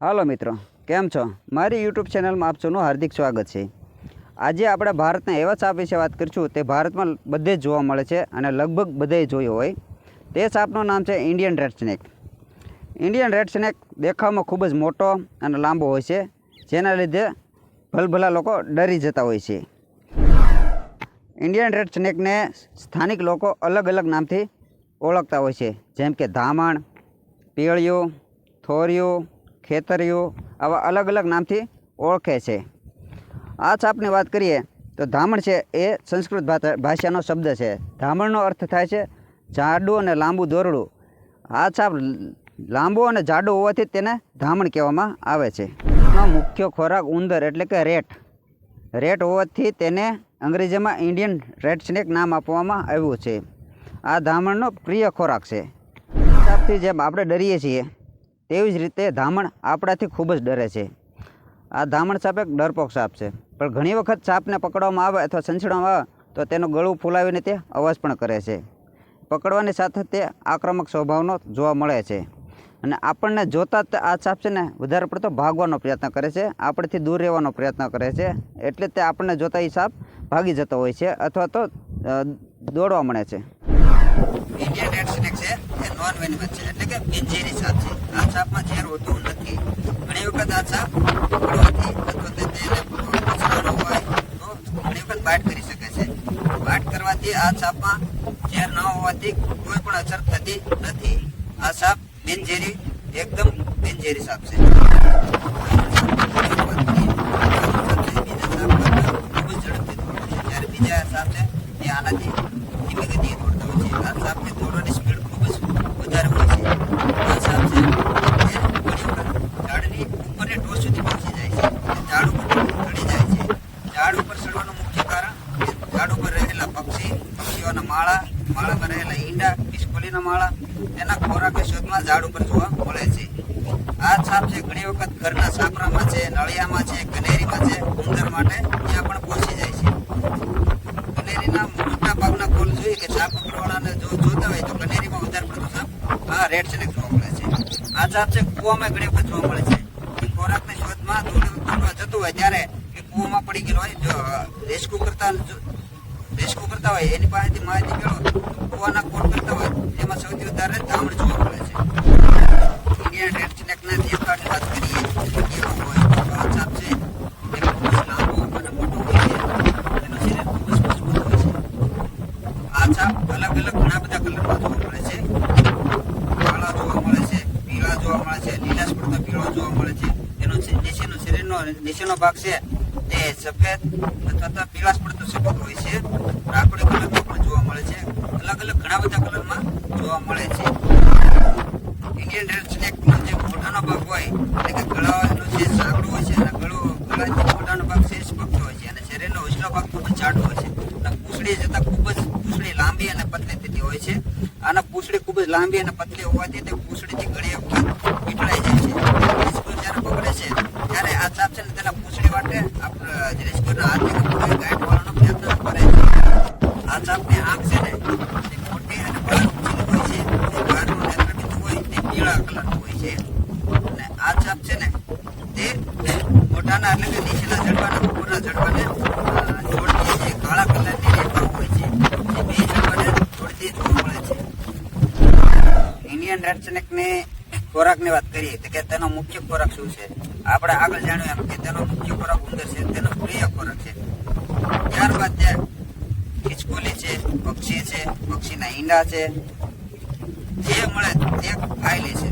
હાલો મિત્રો, કેમ છો? મારી યુટ્યુબ ચેનલમાં આપ સૌનું હાર્દિક સ્વાગત છે. આજે આપણે ભારતના એવા સાપ વિશે વાત કરીશું તે ભારતમાં બધે જ જોવા મળે છે અને લગભગ બધે જોયો હોય. તે સાપનું નામ છે Indian red snake. Indian red snake દેખાવમાં ખૂબ જ મોટો અને લાંબો હોય છે, જેના લીધે ભલભલા લોકો ડરી જતા હોય છે. ઇન્ડિયન રેડ સ્નેકને સ્થાનિક લોકો અલગ અલગ નામથી ઓળખતા હોય છે, જેમ કે ધામણ, પીળિયું, થોરિયું, ખેતરિયું, આવા અલગ અલગ નામથી ઓળખે છે. આ સાપની વાત કરીએ તો ધામણ છે એ સંસ્કૃત ભાષાનો શબ્દ છે. ધામણનો અર્થ થાય છે જાડું અને લાંબુ દોરડું. આ સાપ લાંબો અને જાડો હોવાથી તેને ધામણ કહેવામાં આવે છે. એનો મુખ્ય ખોરાક ઉંદર એટલે કે રેટ હોવાથી તેને અંગ્રેજીમાં ઇન્ડિયન રેડ સ્નેક નામ આપવામાં આવ્યું છે. આ ધામણનો પ્રિય ખોરાક છે. સાપથી જેમ આપણે ડરીએ છીએ તેવી જ રીતે ધામણ આપણાથી ખૂબ જ ડરે છે. આ ધામણ સાપ એક ડરપોક સાપ છે, પણ ઘણી વખત સાપને પકડવામાં આવે અથવા સંચડવામાં આવે તો તેનું ગળું ફૂલાવીને તે અવાજ પણ કરે છે. પકડવાની સાથે તે આક્રમક સ્વભાવનો જોવા મળે છે અને આપણને જોતા જ આ સાપ છે ને વધારે પડતો ભાગવાનો પ્રયત્ન કરે છે, આપણેથી દૂર રહેવાનો પ્રયત્ન કરે છે. એટલે તે આપણને જોતા એ સાપ ભાગી જતો હોય છે અથવા તો દોડવા મળે છે. ઇન્ડિયન રેડ સ્નેક છે એ નોન વેનમસ છે, એટલે કે બિનઝેરી સાપ છે. આ સાપમાં ઝેર હોતું નથી. ઘણી વખત આ સાપ પકડવાથી અથવા તેને પછડાનો હોય તો ઘણી વખત બાઇટ કરી શકે છે. બાઇટ કરવાથી આ સાપમાં ઝેર ન હોવાથી કોઈ પણ અસર થતી નથી. આ સાપ બિનઝેરી, એકદમ બિનઝેરી સાપ છે. જ્યારે બીજા સાપ છે એ આનાથી ધીમી ગતિએ દોડતા હોય છે. આ સાપની દોડવાની સ્પીડ ખૂબ જ વધારે હોય છે. આ સાપ છે એ ઘણી વખત ઝાડની ઉપરની ટોચ સુધી પહોંચી જાય છે, ઝાડ ઉપર ચડી જાય છે. ઝાડ ઉપર ચડવાનું મુખ્ય કારણ ઝાડ ઉપર રહેલા પક્ષીઓના માળામાં રહેલા ઈંડા, ખિસકોલીના માળા તેના ખોરાકની શોધમાં ઝાડ ઉપર જોવા મળે છે. આ સાપ છે ઘણી વખત ઘરના સાપરામાં છે, નળિયામાં છે, કનેરીમાં છે, ઉંદર માટે ત્યાં પણ પહોંચી જાય છે. કનેરીના મોટા ભાગના કોલ જોઈએ કે સાપ પકડવાળાને જો જોતા હોય તો કનેરીમાં વધારે પડતો સાપ રેડ સ્નેક જોવા મળે છે. આ સાપ છે કૂવામાં ઘણી વખત જોવા મળે છે. એ ખોરાકની શોધમાં દોડવા જતું હોય ત્યારે એ કૂવામાં પડી ગયેલો હોય, જો રેસ્ક્યુ કરતા હોય એની પાસેથી માહિતી મેળવો કૂવાના કોલ કરતા હોય એમાં સૌથી વધારે ધામણ જોવા મળે છે. ઇન્ડિયન રેડ સ્નેકના દેખાવની વાત કરીએ એવો હોય તો આ સાપ છે એ ખૂબ જ લાંબો અને મોટો હોય છે. એનું શરીર ખૂબ જ મજબૂત હોય છે. આ સાપ અલગ અલગ ઘણા બધા કલરમાં જોવા મળે છે. કાળા જોવા મળે છે, પીળા જોવા મળે છે, લીલાશ પડતો પીળો જોવા મળે છે. એનો શરીરનો નીચેનો ભાગ છે તે સફેદ અથવા તો પીળાશ પડતો સફેદ હોય છે. રાખોડી કલરમાં પણ જોવા મળે છે. અલગ અલગ ઘણા બધા કલરમાં જોવા મળે છે. ઇન્ડિયન રેડ સ્નેકનો જે મોઢાનો ભાગ હોય એટલે કે ગળાનો જે સાંકડો હોય છે અને ગળાથી મોઢાનો ભાગ છે સ્પષ્ટ હોય છે અને શરીરનો ઉછલો ભાગ ખૂબ જ જાડો હોય છે અને પૂંછડી જતાં ખૂબ જ પૂંછડી લાંબી અને પતલી થતી હોય છે. આના પૂંછડી ખૂબ જ લાંબી અને પતલી હોવાથી તે પૂંછડીથી ઘણી વખત વીંટળાઈ જાય છે. રેસ્ક્યુ જ્યારે પકડે છે ત્યારે આ સાપ છે ને તેના પૂંછડી માટે રેસ્ક્યુના હાથથી ગાઈડ કરવાનો પ્રયત્ન કરે છે. આ સાપની આંખ છે ને તે મોટી અને બહાર ઊંચી હોય છે. તે બહારનું નેત્રબિંદુ હોય તે પીળા કલરનું હોય છે અને આ સાપ છે ને તે મોઢાના એટલે કે નીચેના જડબાના ઉપરના જડબાને જોડતી જે કાળા કલરની રેખાઓ હોય છે એ બે જડબાને જોડતી જોવા મળે છે. ઇન્ડિયન રેડ સ્નેકની ખોરાકની વાત કરીએ તો કે તેનો મુખ્ય ખોરાક શું છે? આપણે આગળ જાણ્યું એમ કે તેનો મુખ્ય ખોરાક ઉંદર છે, તેનો પ્રિય ખોરાક છે. ત્યારબાદ ત્યાં ખિસકોલી છે, પક્ષી છે, પક્ષીના ઈંડા છે, જે મળે તે ખાઈ લે છે.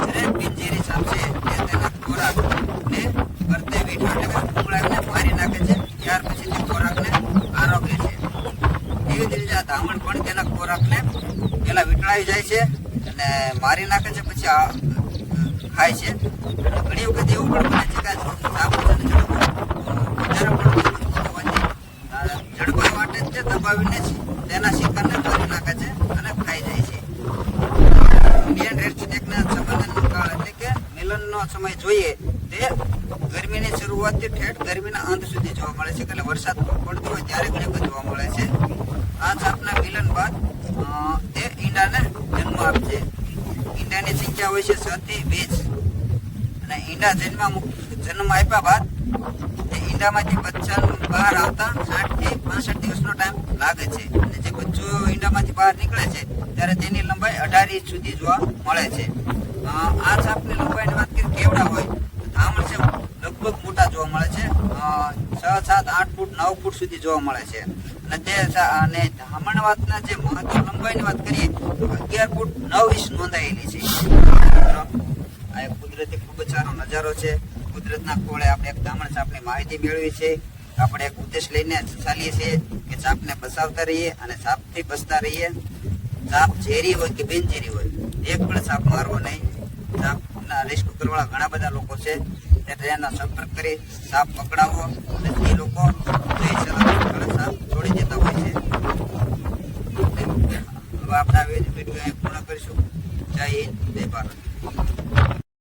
દરેક બિનઝેરી સાપ છે તે તેના ખોરાકને ફરતે વીંટો એટલે કે ઉકળાવીને મારી નાખે છે. ત્યાર પછી તે ખોરાકને આરોગે છે. એવી જ રીતે આ ધામણ પણ તેના ખોરાકને પેલા વીંટળાવી જાય છે અને મારી નાખે છે, પછી ખાય છે. ઘણી વખત એવું પણ બને છે કે સાપ જડબા માટે જ દબાવીને જ તેના શિકારને મારી નાખે છે અને ખાઈ જાય છે. ઇન્ડિયન રેડ સ્નેકના સંબંધન કાળ એટલે કે મિલનનો સમય જોઈએ તે ગરમીની શરૂઆતથી ઠેઠ ગરમીના અંત સુધી જોવા મળે છે. એટલે વરસાદ પડતો હોય ત્યારે ઘણી વખત જોવા મળે છે. આ સાપના મિલન બાદ તે ઈંડાને જન્મ આપશે. ઈંડાની સંખ્યા હોય છે 6 થી 20. અને ઈંડા જન્મ આપ્યા બાદ તે ઈંડામાંથી બચ્ચાનું બહાર આવતા 60 થી 65 દિવસનો ટાઈમ લાગે છે. અને જે બચ્ચું ઈંડામાંથી બહાર નીકળે છે ત્યારે તેની લંબાઈ 18 ઇંચ સુધી જોવા મળે છે. આ સાપની લંબાઈની વાત કરીએ કેવડા હોય તો ધામણ છે લગભગ મોટા જોવા મળે છે. 6, 7, 8 ફૂટ 9 ફૂટ સુધી જોવા મળે છે. અને ધામણ વાતના જે મહત્વ લંબાઈની વાત કરીએ તો 11 ફૂટ 9 ઇંચ નોંધાયેલી છે. આ એક કુદરતી ખૂબ જ સારો નજારો છે. કુદરતના ખોળે આપણે એક ધામણ સાપની માહિતી મેળવી છે. આપણે એક ઉદ્દેશ લઈને ચાલીએ છીએ કે સાપને બચાવતા રહીએ અને સાપથી બચતા રહીએ. સાપ ઝેરી હોય કે બિનઝેરી હોય એક પણ સાપ મારવો નહીં. સાપના રેસ્ક્યુ કરવાવાળા ઘણા બધા લોકો છે ત્યારે એનો સંપર્ક કરી સાપ પકડાવો અને એ લોકો સાપ છોડી દેતા હોય છે. હવે આપણે આ વિડીયો પૂર્ણ કરીશું. જય હિન્દ, જય ભારત.